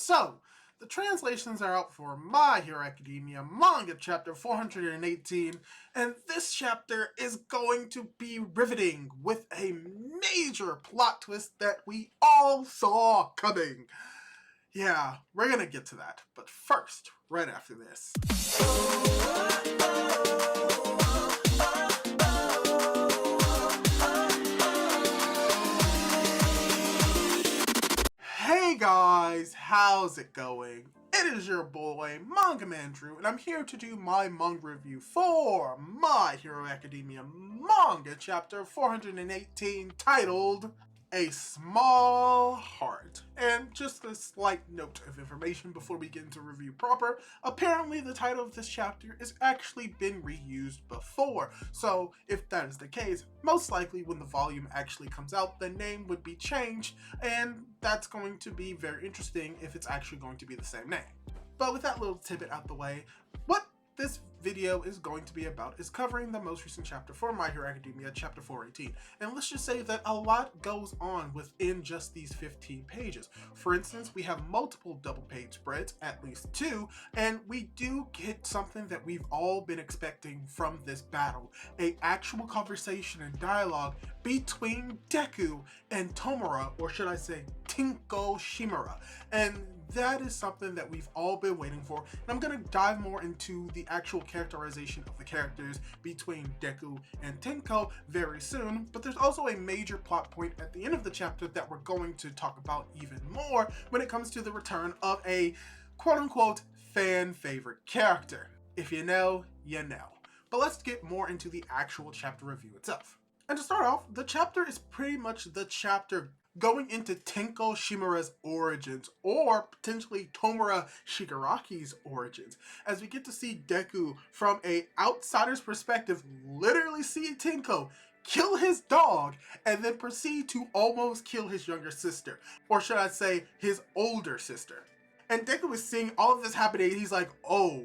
So, the translations are out for My Hero Academia Manga Chapter 418, and this chapter is going to be riveting with a major plot twist that we all saw coming. Yeah, we're gonna get to that, but first, right after this. Hey guys, how's it going? It is your boy, Manga Man Drew, and I'm here to do my manga review for My Hero Academia Manga Chapter 418, titled A Small Heart. And just a slight note of information before we get into review proper, apparently the title of this chapter has actually been reused before, so if that is the case, most likely when the volume actually comes out, the name would be changed, and that's going to be very interesting if it's actually going to be the same name. But with that little tidbit out the way, what this video is going to be about is covering the most recent chapter for My Hero Academia, Chapter 418. And let's just say that a lot goes on within just these 15 pages. For instance, we have multiple double page spreads, at least 2, and we do get something that we've all been expecting from this battle, an actual conversation and dialogue between Deku and Tomura, or should I say Tinko Shimura. And that is something that we've all been waiting for, and I'm going to dive more into the actual characterization of the characters between Deku and Tinko very soon, but there's also a major plot point at the end of the chapter that we're going to talk about even more when it comes to the return of a quote-unquote fan favorite character. If you know, you know. But let's get more into the actual chapter review itself. And to start off, the chapter is pretty much the chapter going into Tinko Shimura's origins, or potentially Tomura Shigaraki's origins, as we get to see Deku from an outsider's perspective literally see Tinko kill his dog and then proceed to almost kill his younger sister, or should I say his older sister. And Deku is seeing all of this happening and he's like, oh,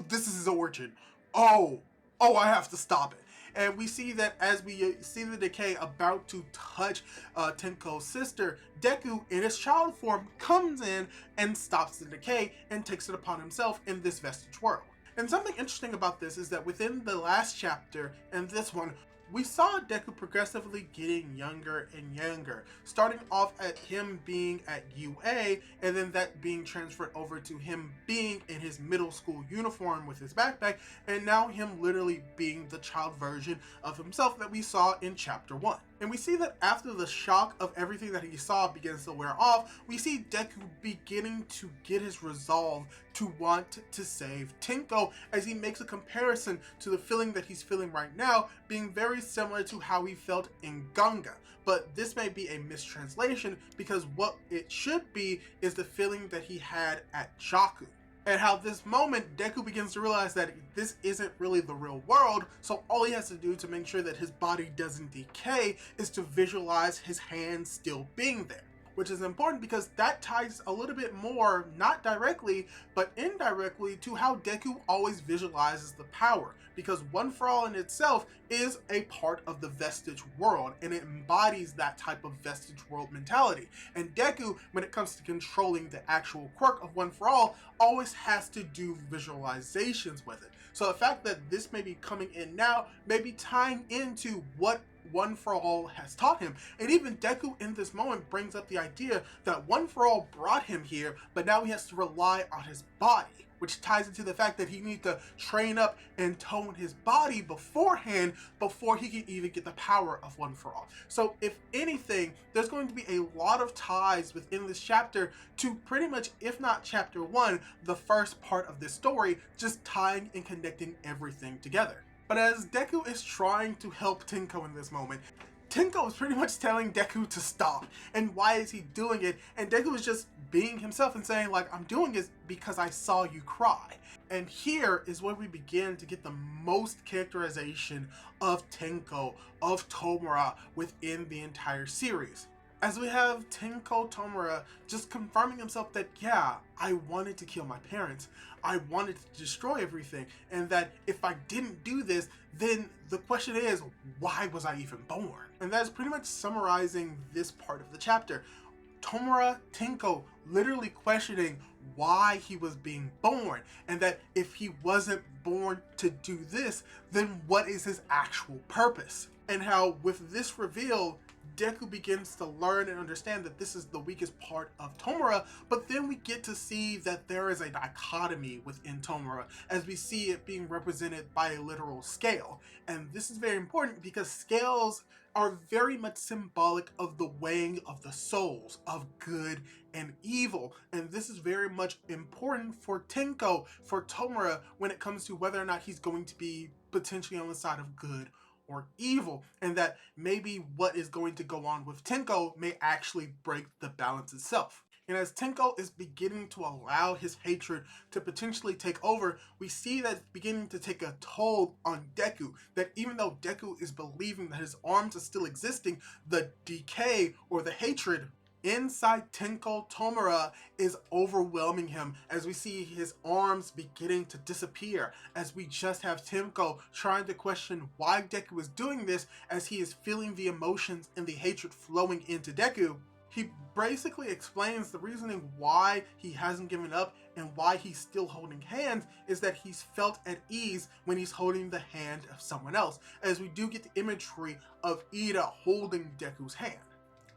this is his origin. Oh, I have to stop it. And we see that as we see the decay about to touch Tinko's sister, Deku in his child form comes in and stops the decay and takes it upon himself in this vestige world. And something interesting about this is that within the last chapter and this one, we saw Deku progressively getting younger and younger, starting off at him being at UA, and then that being transferred over to him being in his middle school uniform with his backpack, and now him literally being the child version of himself that we saw in chapter 1. And we see that after the shock of everything that he saw begins to wear off, we see Deku beginning to get his resolve to want to save Tinko, as he makes a comparison to the feeling that he's feeling right now being very similar to how he felt in Ganga. But this may be a mistranslation, because what it should be is the feeling that he had at Jaku. And how this moment, Deku begins to realize that this isn't really the real world, so all he has to do to make sure that his body doesn't decay is to visualize his hand still being there. Which is important because that ties a little bit more, not directly, but indirectly, to how Deku always visualizes the power. Because One for All in itself is a part of the vestige world, and it embodies that type of vestige world mentality. And Deku, when it comes to controlling the actual quirk of One for All, always has to do visualizations with it. So the fact that this may be coming in now may be tying into what One for All has taught him. And even Deku in this moment brings up the idea that One for All brought him here, but now he has to rely on his body, which ties into the fact that he needs to train up and tone his body beforehand before he can even get the power of One for All. So if anything, there's going to be a lot of ties within this chapter to pretty much, if not chapter 1, the first part of this story, just tying and connecting everything together. But as Deku is trying to help Tinko in this moment, Tinko is pretty much telling Deku to stop. And why is he doing it? And Deku is just being himself and saying, like, I'm doing it because I saw you cry. And here is where we begin to get the most characterization of Tinko, of Tomura, within the entire series. As we have Tinko Tomura just confirming himself that, yeah, I wanted to kill my parents. I wanted to destroy everything. And that if I didn't do this, then the question is, why was I even born? And that is pretty much summarizing this part of the chapter. Tomura Tenko literally questioning why he was being born, and that if he wasn't born to do this, then what is his actual purpose? And how with this reveal, Deku begins to learn and understand that this is the weakest part of Tomura, but then we get to see that there is a dichotomy within Tomura, as we see it being represented by a literal scale. And this is very important because scales are very much symbolic of the weighing of the souls, of good and evil. And this is very much important for Tenko, for Tomura, when it comes to whether or not he's going to be potentially on the side of good or evil, and that maybe what is going to go on with Tenko may actually break the balance itself. And as Tenko is beginning to allow his hatred to potentially take over, we see that it's beginning to take a toll on Deku. That even though Deku is believing that his arms are still existing, the decay or the hatred inside Tenko Tomura is overwhelming him, as we see his arms beginning to disappear, as we just have Tenko trying to question why Deku is doing this, as he is feeling the emotions and the hatred flowing into Deku. He basically explains the reasoning why he hasn't given up and why he's still holding hands is that he's felt at ease when he's holding the hand of someone else, as we do get the imagery of Ida holding Deku's hand.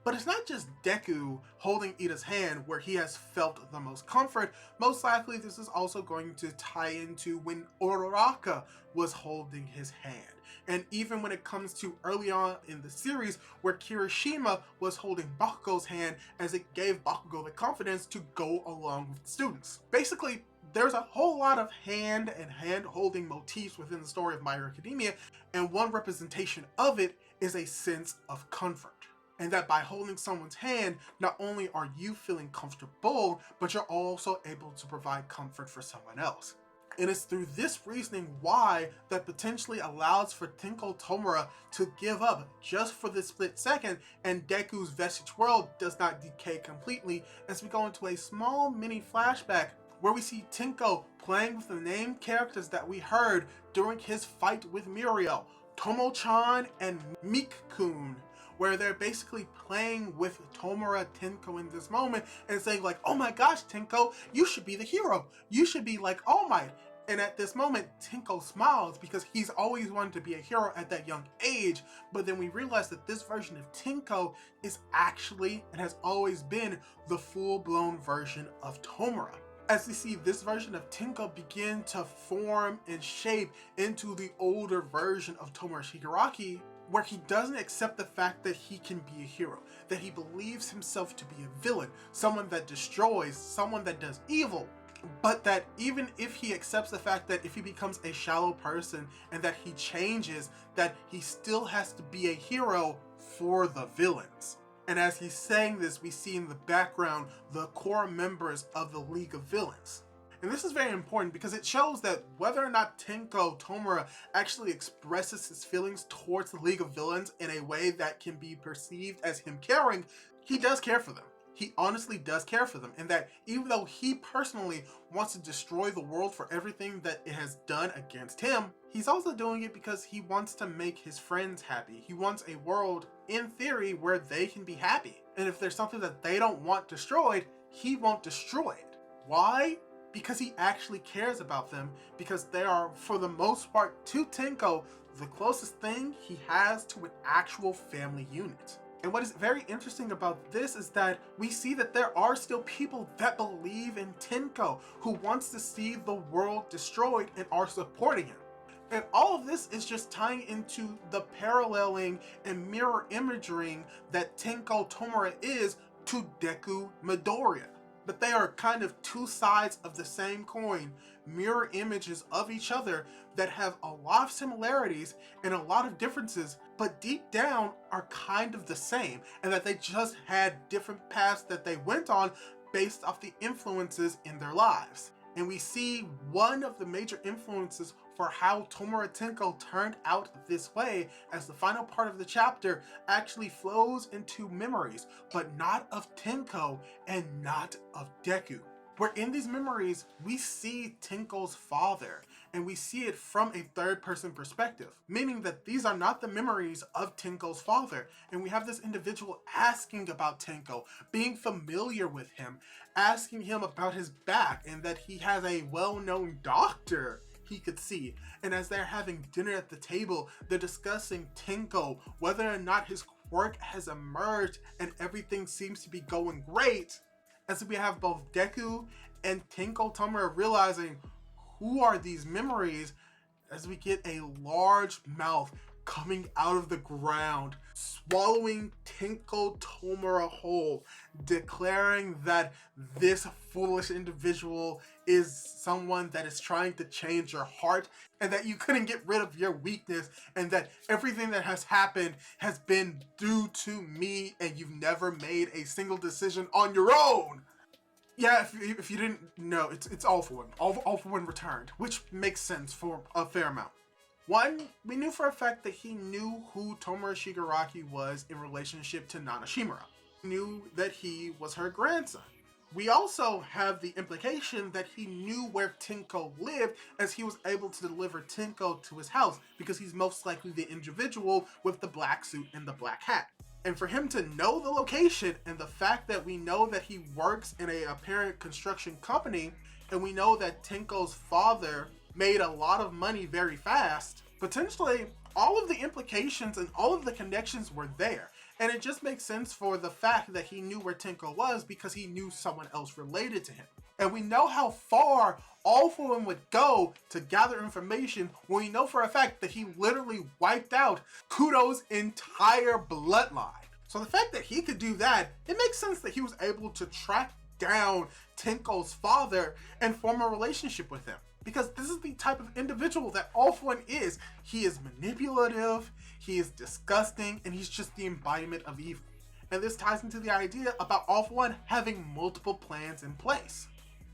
But it's not just Deku holding Ida's hand where he has felt the most comfort. Most likely this is also going to tie into when Uraraka was holding his hand. And even when it comes to early on in the series where Kirishima was holding Bakugo's hand, as it gave Bakugo the confidence to go along with the students. Basically, there's a whole lot of hand and hand-holding motifs within the story of My Hero Academia, and one representation of it is a sense of comfort. And that by holding someone's hand, not only are you feeling comfortable, but you're also able to provide comfort for someone else. And it's through this reasoning why that potentially allows for Tenko Tomura to give up just for this split second, and Deku's vestige world does not decay completely, as we go into a small mini flashback where we see Tenko playing with the named characters that we heard during his fight with Muriel, Tomo-chan and Meek-kun, where they're basically playing with Tomura Tenko in this moment and saying like, oh my gosh, Tenko, you should be the hero. You should be like All Might. And at this moment, Tenko smiles because he's always wanted to be a hero at that young age. But then we realize that this version of Tenko is actually, and has always been, the full-blown version of Tomura. As we see this version of Tenko begin to form and shape into the older version of Tomura Shigaraki, where he doesn't accept the fact that he can be a hero, that he believes himself to be a villain, someone that destroys, someone that does evil, but that even if he accepts the fact that if he becomes a shallow person and that he changes, that he still has to be a hero for the villains. And as he's saying this, we see in the background the core members of the League of Villains. And this is very important because it shows that whether or not Tenko Tomura actually expresses his feelings towards the League of Villains in a way that can be perceived as him caring, he does care for them. He honestly does care for them, and that even though he personally wants to destroy the world for everything that it has done against him, he's also doing it because he wants to make his friends happy. He wants a world, in theory, where they can be happy. And if there's something that they don't want destroyed, he won't destroy it. Why? Because he actually cares about them, because they are, for the most part, to Tenko, the closest thing he has to an actual family unit. And what is very interesting about this is that we see that there are still people that believe in Tenko, who wants to see the world destroyed and are supporting him. And all of this is just tying into the paralleling and mirror imaging that Tenko Tomura is to Deku Midoriya. But they are kind of two sides of the same coin, mirror images of each other that have a lot of similarities and a lot of differences, but deep down are kind of the same, and that they just had different paths that they went on based off the influences in their lives. And we see one of the major influences for how Tomura Tenko turned out this way, as the final part of the chapter actually flows into memories, but not of Tenko and not of Deku. where in these memories, we see Tenko's father, and we see it from a third-person perspective, meaning that these are not the memories of Tenko's father, and we have this individual asking about Tenko, being familiar with him, asking him about his back, and that he has a well-known doctor he could see. And as they're having dinner at the table, they're discussing Tenko, whether or not his quirk has emerged, and everything seems to be going great. As we have both Deku and Tenko Tomura realizing who are these memories, as we get a large mouth coming out of the ground, swallowing Tenko Tomura whole, declaring that this foolish individual is someone that is trying to change your heart, and that you couldn't get rid of your weakness, and that everything that has happened has been due to me, and you've never made a single decision on your own. Yeah, if you didn't know, it's All For One. All For One returned, which makes sense for a fair amount. One, we knew for a fact that he knew who Tomura Shigaraki was in relationship to Nana Shimura. We knew that he was her grandson. We also have the implication that he knew where Tenko lived, as he was able to deliver Tenko to his house, because he's most likely the individual with the black suit and the black hat. And for him to know the location, and the fact that we know that he works in a apparent construction company, and we know that Tenko's father made a lot of money very fast, potentially all of the implications and all of the connections were there. And it just makes sense for the fact that he knew where Tenko was, because he knew someone else related to him. And we know how far All For One would go to gather information, when we know for a fact that he literally wiped out Kudo's entire bloodline. So the fact that he could do that, it makes sense that he was able to track down Tenko's father and form a relationship with him. Because this is the type of individual that All For One is. He is manipulative, he is disgusting, and he's just the embodiment of evil. And this ties into the idea about All For One having multiple plans in place.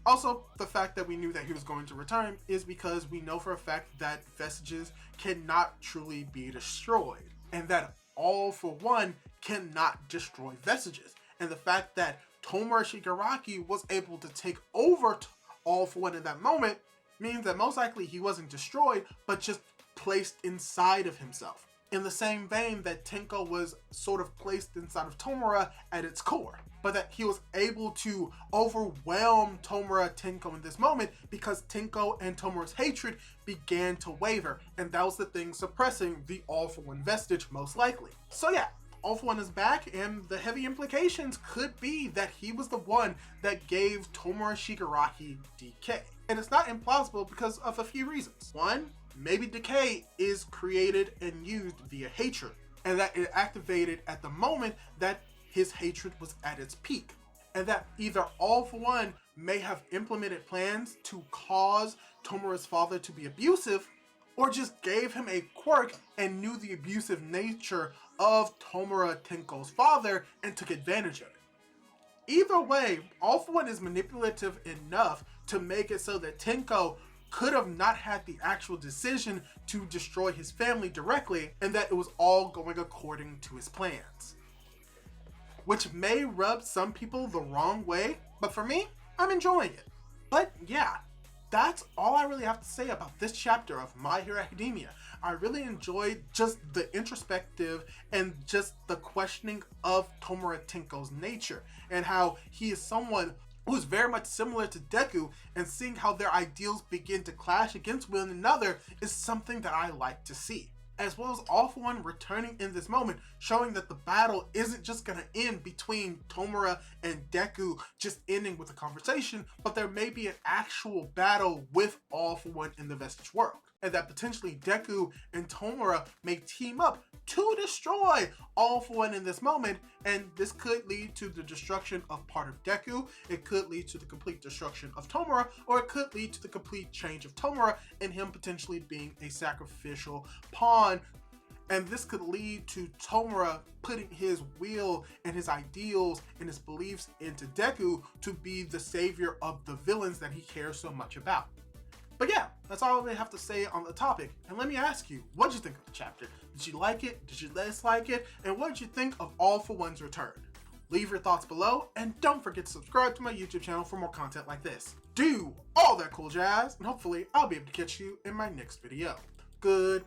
Also, the fact that we knew that he was going to return is because we know for a fact that vestiges cannot truly be destroyed, and that All For One cannot destroy vestiges. And the fact that Tomura Shigaraki was able to take over All For One in that moment means that most likely he wasn't destroyed, but just placed inside of himself. In the same vein that Tenko was sort of placed inside of Tomura at its core, but that he was able to overwhelm Tomura Tenko in this moment, because Tenko and Tomura's hatred began to waver, and that was the thing suppressing the All For One vestige, most likely. So yeah, All For One is back, and the heavy implications could be that he was the one that gave Tomura Shigaraki decay. And it's not implausible because of a few reasons. One, maybe decay is created and used via hatred, and that it activated at the moment that his hatred was at its peak. And that either All For One may have implemented plans to cause Tomura's father to be abusive, or just gave him a quirk and knew the abusive nature of Tomura Tenko's father and took advantage of it. Either way, All For One is manipulative enough to make it so that Tenko could have not had the actual decision to destroy his family directly, and that it was all going according to his plans. Which may rub some people the wrong way, but for me, I'm enjoying it. But yeah, that's all I really have to say about this chapter of My Hero Academia. I really enjoyed just the introspective and just the questioning of Tomura Tenko's nature, and how he is someone who is very much similar to Deku, and seeing how their ideals begin to clash against one another is something that I like to see. As well as All For One returning in this moment, showing that the battle isn't just going to end between Tomura and Deku just ending with a conversation, but there may be an actual battle with All For One in the Vestige world. And that potentially Deku and Tomura may team up to destroy All For One in this moment, and this could lead to the destruction of part of Deku, it could lead to the complete destruction of Tomura, or it could lead to the complete change of Tomura and him potentially being a sacrificial pawn. And this could lead to Tomura putting his will and his ideals and his beliefs into Deku to be the savior of the villains that he cares so much about. But yeah, that's all I really have to say on the topic. And let me ask you, what did you think of the chapter? Did you like it? Did you dislike it? And what did you think of All For One's return? Leave your thoughts below, and don't forget to subscribe to my YouTube channel for more content like this. Do all that cool jazz, and hopefully I'll be able to catch you in my next video. Goodbye!